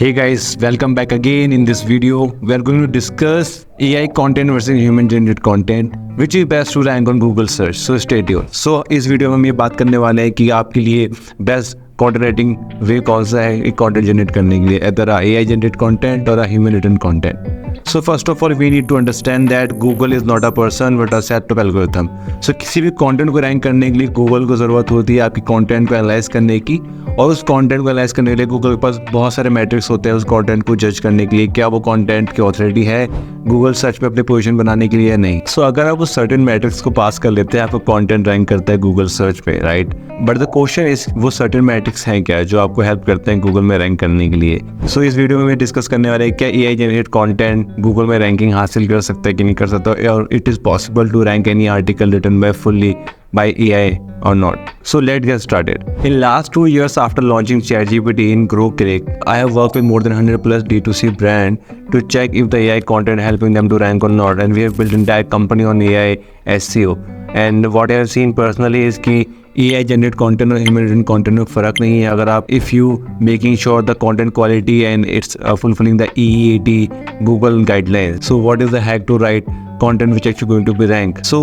Hey guys, welcome back again. In this video, we are going to discuss AI content versus human generated content, which is best to rank on Google search. So stay tuned. So इस video में हम ये बात करने वाले हैं कि आपके लिए बेस्ट कंटेंट राइटिंग वे कौन सा है एक कंटेंट जनरेट करने के लिए, either AI generated content or a human written content. So first of all, we need to understand that Google is not a person but a set of algorithm. So किसी भी content को rank करने के लिए Google को ज़रूरत होती है आपकी कंटेंट को एनालाइज करने की, और उस कंटेंट को एनालाइज करने के लिए गूगल के पास बहुत सारे मैट्रिक्स होते हैं उस कंटेंट को जज करने के लिए, क्या वो कंटेंट की ऑथोरिटी है गूगल सर्च पे अपनी पोजीशन बनाने के लिए या नहीं. सो अगर आप उस सर्टेन मैट्रिक्स को पास कर लेते हैं आपको कंटेंट रैंक करता है गूगल सर्च पे, right. But the question is वो सर्टेन मैट्रिक्स हैं क्या जो आपको हेल्प करते हैं गूगल में रैंक करने के लिए. सो इस वीडियो में डिस्कस करने वाले हैं क्या AI जनरेट कंटेंट गूगल में रैंकिंग हासिल कर सकता है कि नहीं कर सकता, और it is possible to rank any article written by fully by AI or not. So let's get started. In last 2 years after launching ChatGPT in GrowClick, I have worked with more than 100 plus D2C brand to check if the AI content helping them to rank or not, and we have built an entire company on AI SEO. And what I have seen personally is कि AI generate content और human written content में फ़र्क नहीं है अगर आप if you making sure the content quality and it's fulfilling the EEAT Google guidelines. So what is the hack to write content which actually going to be ranked? So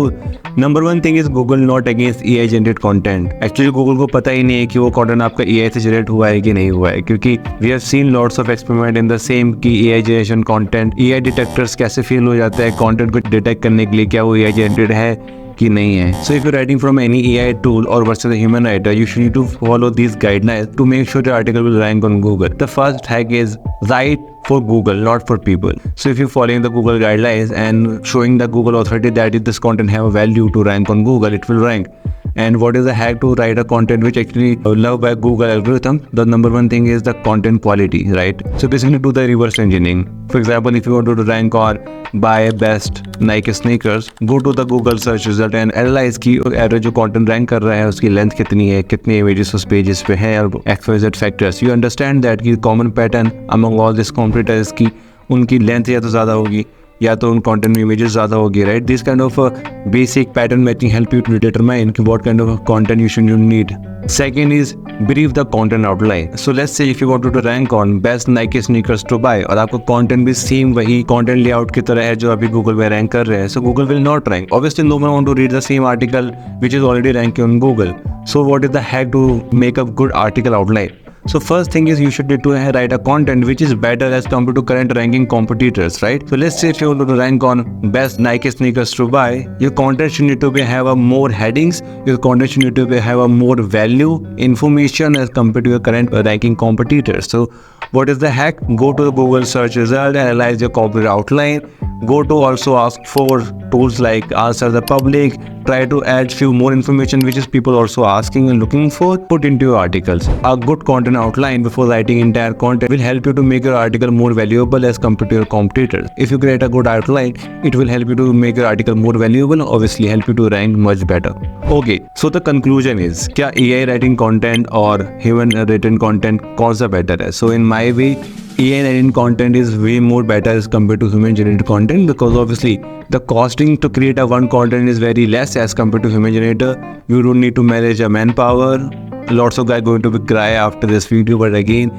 number one thing is Google not against AI generate content. Actually Google को पता ही नहीं है कि वो content आपका AI से generate हुआ है कि नहीं हुआ है, क्योंकि we have seen lots of experiment in the same कि AI generation content AI detectors कैसे fail हो जाता है content को detect करने के लिए क्या वो AI generated है कि नहीं है. So if you're writing from any AI tool or versus a human writer, you should need to follow these guidelines to make sure the article will rank on Google. The first hack is write for Google, not for people. So if you're following the Google guidelines and showing the Google authority that if this content have a value to rank on Google, it will rank. And what is the hack to write a content which actually loved by Google algorithm? The number one thing is the content quality, right? So basically do the reverse engineering. For example, if you want to rank or buy best Nike sneakers, go to the Google search result and analyze कि average जो content rank कर रहा है उसकी length कितनी है, कितने images उस pages पे हैं और XYZ factors. You understand that कि common pattern among all these competitors की उनकी लेंथ या तो ज़्यादा होगी या तो उन कंटेंट में इमेजेस ज़्यादा होगी, right. This kind of basic pattern matching help you to determine कि what kind of content you should need. Second is brief the content outline. So let's say if you want to rank on best Nike sneakers to buy और आपको content भी same वही content layout की तरह है जो अभी Google में रैंक कर रहे हैं, so Google will not rank. Obviously no one want to read the same article which is already ranking on Google. So what is the hack to make a good article outline? So first thing is you should need to write a content which is better as compared to current ranking competitors, right? So let's say if you want to rank on best Nike sneakers to buy, your content should need to have a more headings, your content should need to have a more value information as compared to your current ranking competitors. So what is the hack? Go to the Google search result, analyze your copy outline, go to also ask for tools like Answer the Public, try to add few more information which is people also asking and looking for, put into your articles. A good content outline before writing entire content will help you to make your article more valuable as compared to your competitors. If you create a good outline, it will help you to make your article more valuable, obviously help you to rank much better. Okay, so the conclusion is क्या AI writing content और human written content कौन सा better है? So in my way, AI written content is way more better as compared to human generated content, because obviously the costing to create a one content is very less as compared to human generator. You don't need to manage a manpower. Lots of guys going to be cry after this video, but again,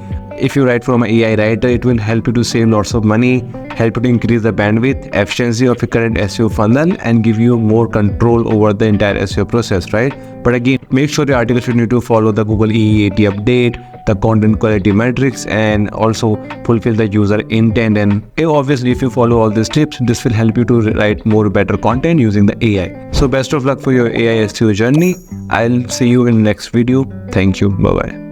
if you write from an AI writer, it will help you to save lots of money, help you to increase the bandwidth, efficiency of your current SEO funnel, and give you more control over the entire SEO process, right? But again, make sure your article should need to follow the Google EEAT update, the content quality metrics, and also fulfill the user intent. And obviously, if you follow all these tips, this will help you to write more better content using the AI. So best of luck for your AI SEO journey. I'll see you in the next video. Thank you. Bye-bye.